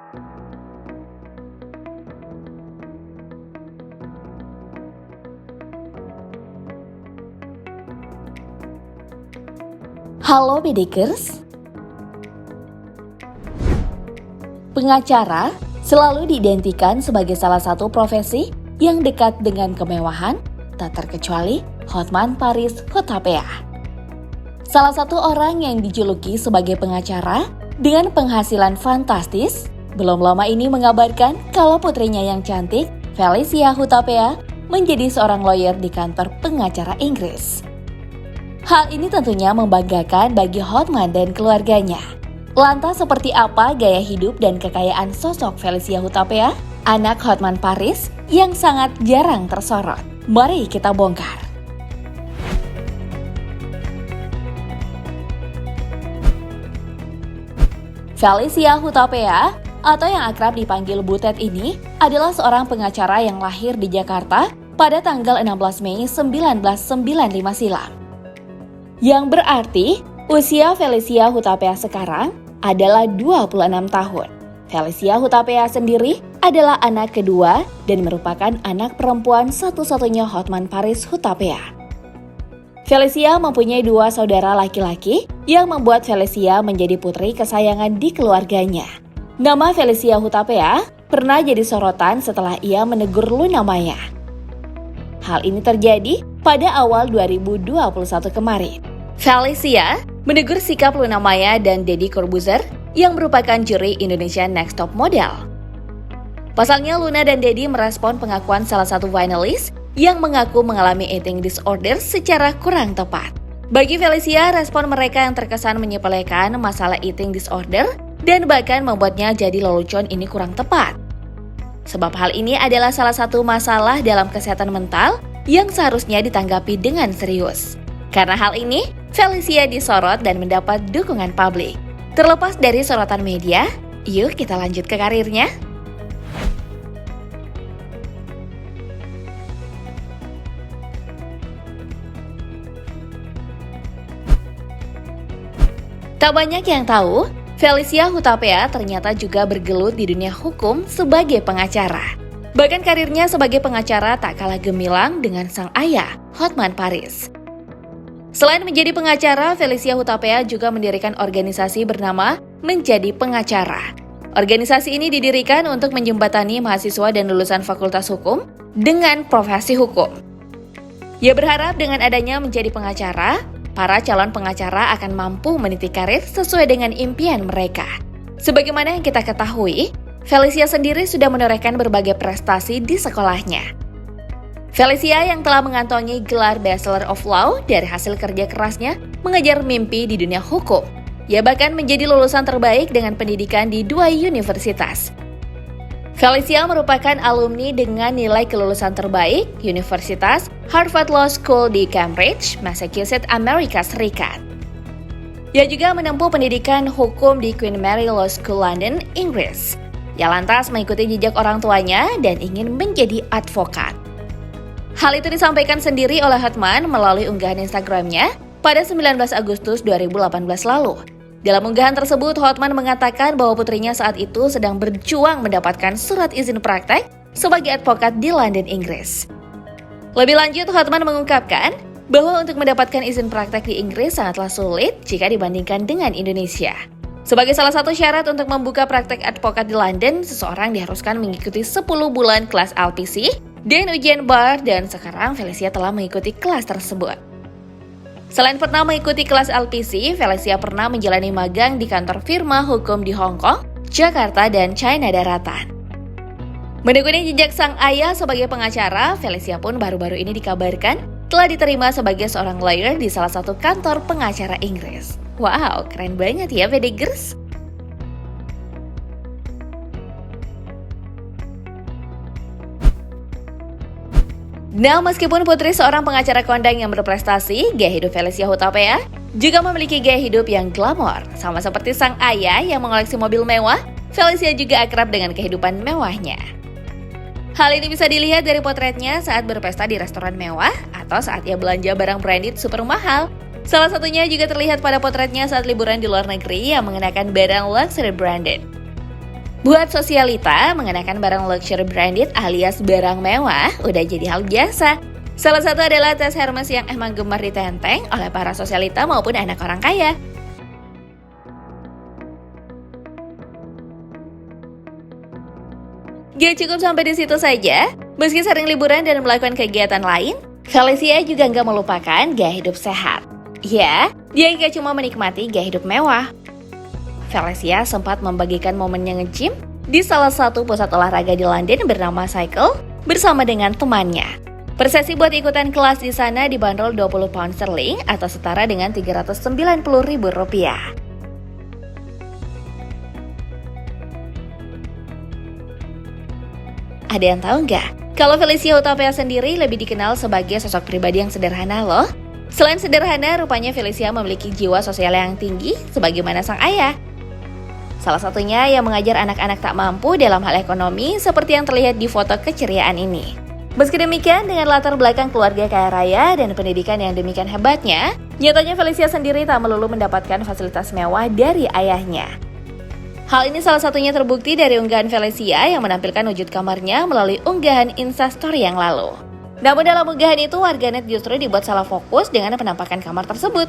Halo Bedekers, pengacara selalu diidentikan sebagai salah satu profesi yang dekat dengan kemewahan, tak terkecuali Hotman Paris Hutapea. Salah satu orang yang dijuluki sebagai pengacara dengan penghasilan fantastis, belum lama ini mengabarkan kalau putrinya yang cantik, Felicia Hutapea, menjadi seorang lawyer di kantor pengacara Inggris. Hal ini tentunya membanggakan bagi Hotman dan keluarganya. Lantas seperti apa gaya hidup dan kekayaan sosok Felicia Hutapea, anak Hotman Paris yang sangat jarang tersorot? Mari kita bongkar. Felicia Hutapea, atau yang akrab dipanggil Butet ini, adalah seorang pengacara yang lahir di Jakarta pada tanggal 16 Mei 1995 silam. Yang berarti, usia Felicia Hutapea sekarang adalah 26 tahun. Felicia Hutapea sendiri adalah anak kedua dan merupakan anak perempuan satu-satunya Hotman Paris Hutapea. Felicia mempunyai dua saudara laki-laki yang membuat Felicia menjadi putri kesayangan di keluarganya. Nama Felicia Hutapea pernah jadi sorotan setelah ia menegur Luna Maya. Hal ini terjadi pada awal 2021 kemarin. Felicia menegur sikap Luna Maya dan Deddy Corbuzier yang merupakan juri Indonesia Next Top Model. Pasalnya Luna dan Deddy merespon pengakuan salah satu finalis yang mengaku mengalami eating disorder secara kurang tepat. Bagi Felicia, respon mereka yang terkesan menyepelekan masalah eating disorder dan bahkan membuatnya jadi lelucon ini kurang tepat. Sebab hal ini adalah salah satu masalah dalam kesehatan mental yang seharusnya ditanggapi dengan serius. Karena hal ini, Felicia disorot dan mendapat dukungan publik. Terlepas dari sorotan media, yuk kita lanjut ke karirnya. Tak banyak yang tahu, Felicia Hutapea ternyata juga bergelut di dunia hukum sebagai pengacara. Bahkan karirnya sebagai pengacara tak kalah gemilang dengan sang ayah, Hotman Paris. Selain menjadi pengacara, Felicia Hutapea juga mendirikan organisasi bernama Menjadi Pengacara. Organisasi ini didirikan untuk menjembatani mahasiswa dan lulusan fakultas hukum dengan profesi hukum. Ia berharap dengan adanya menjadi pengacara, para calon pengacara akan mampu meniti karir sesuai dengan impian mereka. Sebagaimana yang kita ketahui, Felicia sendiri sudah menorehkan berbagai prestasi di sekolahnya. Felicia yang telah mengantongi gelar Bachelor of Law dari hasil kerja kerasnya mengejar mimpi di dunia hukum. Ia bahkan menjadi lulusan terbaik dengan pendidikan di 2 universitas. Felicia merupakan alumni dengan nilai kelulusan terbaik Universitas Harvard Law School di Cambridge, Massachusetts, Amerika Serikat. Ia juga menempuh pendidikan hukum di Queen Mary Law School London, Inggris. Ia lantas mengikuti jejak orang tuanya dan ingin menjadi advokat. Hal itu disampaikan sendiri oleh Hotman melalui unggahan Instagramnya pada 19 Agustus 2018 lalu. Dalam unggahan tersebut, Hotman mengatakan bahwa putrinya saat itu sedang berjuang mendapatkan surat izin praktek sebagai advokat di London, Inggris. Lebih lanjut, Hotman mengungkapkan bahwa untuk mendapatkan izin praktek di Inggris sangatlah sulit jika dibandingkan dengan Indonesia. Sebagai salah satu syarat untuk membuka praktek advokat di London, seseorang diharuskan mengikuti 10 bulan kelas LPC dan ujian bar, dan sekarang Felicia telah mengikuti kelas tersebut. Selain pernah mengikuti kelas LPC, Felicia pernah menjalani magang di kantor firma hukum di Hong Kong, Jakarta, dan China Daratan. Menekuni jejak sang ayah sebagai pengacara, Felicia pun baru-baru ini dikabarkan telah diterima sebagai seorang lawyer di salah satu kantor pengacara Inggris. Wow, keren banget ya Bedegers! Nah, meskipun putri seorang pengacara kondang yang berprestasi, gaya hidup Felicia Hutapea juga memiliki gaya hidup yang glamor. Sama seperti sang ayah yang mengoleksi mobil mewah, Felicia juga akrab dengan kehidupan mewahnya. Hal ini bisa dilihat dari potretnya saat berpesta di restoran mewah atau saat ia belanja barang branded super mahal. Salah satunya juga terlihat pada potretnya saat liburan di luar negeri yang mengenakan barang luxury branded. Buat sosialita, mengenakan barang luxury branded alias barang mewah udah jadi hal biasa. Salah satu adalah tas Hermes yang emang gemar ditenteng oleh para sosialita maupun anak orang kaya. Gak cukup sampai di situ saja, meski sering liburan dan melakukan kegiatan lain, Felicia juga nggak melupakan gaya hidup sehat. Ya, dia nggak cuma menikmati gaya hidup mewah. Felicia sempat membagikan momennya nge-gym di salah satu pusat olahraga di London bernama Cycle bersama dengan temannya. Per sesi buat ikutan kelas di sana dibanderol 20 pound sterling atau setara dengan Rp390.000. Ada yang tahu nggak? Kalau Felicia Hutapea sendiri lebih dikenal sebagai sosok pribadi yang sederhana loh. Selain sederhana, rupanya Felicia memiliki jiwa sosial yang tinggi sebagaimana sang ayah. Salah satunya yang mengajar anak-anak tak mampu dalam hal ekonomi seperti yang terlihat di foto keceriaan ini. Meski demikian, dengan latar belakang keluarga kaya raya dan pendidikan yang demikian hebatnya, nyatanya Felicia sendiri tak melulu mendapatkan fasilitas mewah dari ayahnya. Hal ini salah satunya terbukti dari unggahan Felicia yang menampilkan wujud kamarnya melalui unggahan Instastory yang lalu. Namun dalam unggahan itu, warganet justru dibuat salah fokus dengan penampakan kamar tersebut.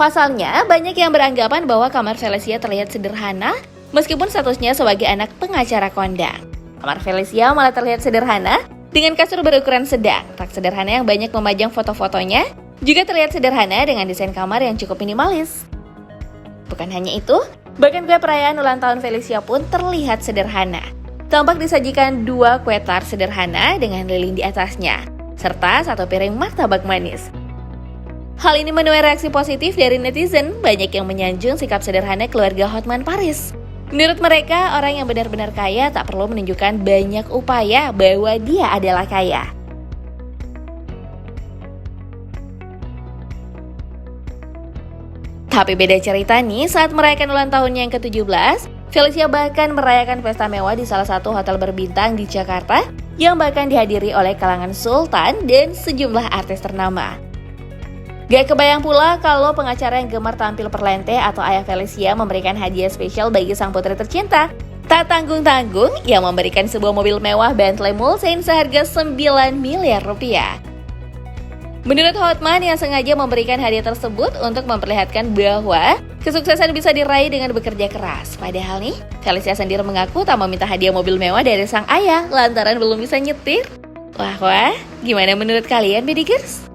Pasalnya, banyak yang beranggapan bahwa kamar Felicia terlihat sederhana meskipun statusnya sebagai anak pengacara kondang. Kamar Felicia malah terlihat sederhana, dengan kasur berukuran sedang, rak sederhana yang banyak memajang foto-fotonya, juga terlihat sederhana dengan desain kamar yang cukup minimalis. Bukan hanya itu, bahkan kue perayaan ulang tahun Felicia pun terlihat sederhana. Tampak disajikan 2 kue tart sederhana dengan lilin di atasnya, serta 1 piring martabak manis. Hal ini menuai reaksi positif dari netizen, banyak yang menyanjung sikap sederhana keluarga Hotman Paris. Menurut mereka, orang yang benar-benar kaya tak perlu menunjukkan banyak upaya bahwa dia adalah kaya. Tapi beda cerita nih saat merayakan ulang tahunnya yang ke-17, Felicia bahkan merayakan pesta mewah di salah satu hotel berbintang di Jakarta yang bahkan dihadiri oleh kalangan sultan dan sejumlah artis ternama. Gak kebayang pula kalau pengacara yang gemar tampil perlente atau ayah Felicia memberikan hadiah spesial bagi sang putri tercinta. Tak tanggung-tanggung, ia memberikan sebuah mobil mewah Bentley Mulsanne seharga 9 miliar rupiah. Menurut Hotman yang sengaja memberikan hadiah tersebut untuk memperlihatkan bahwa kesuksesan bisa diraih dengan bekerja keras. Padahal nih, Felicia sendiri mengaku tak meminta hadiah mobil mewah dari sang ayah lantaran belum bisa nyetir. Wah, gimana menurut kalian, Bedikers?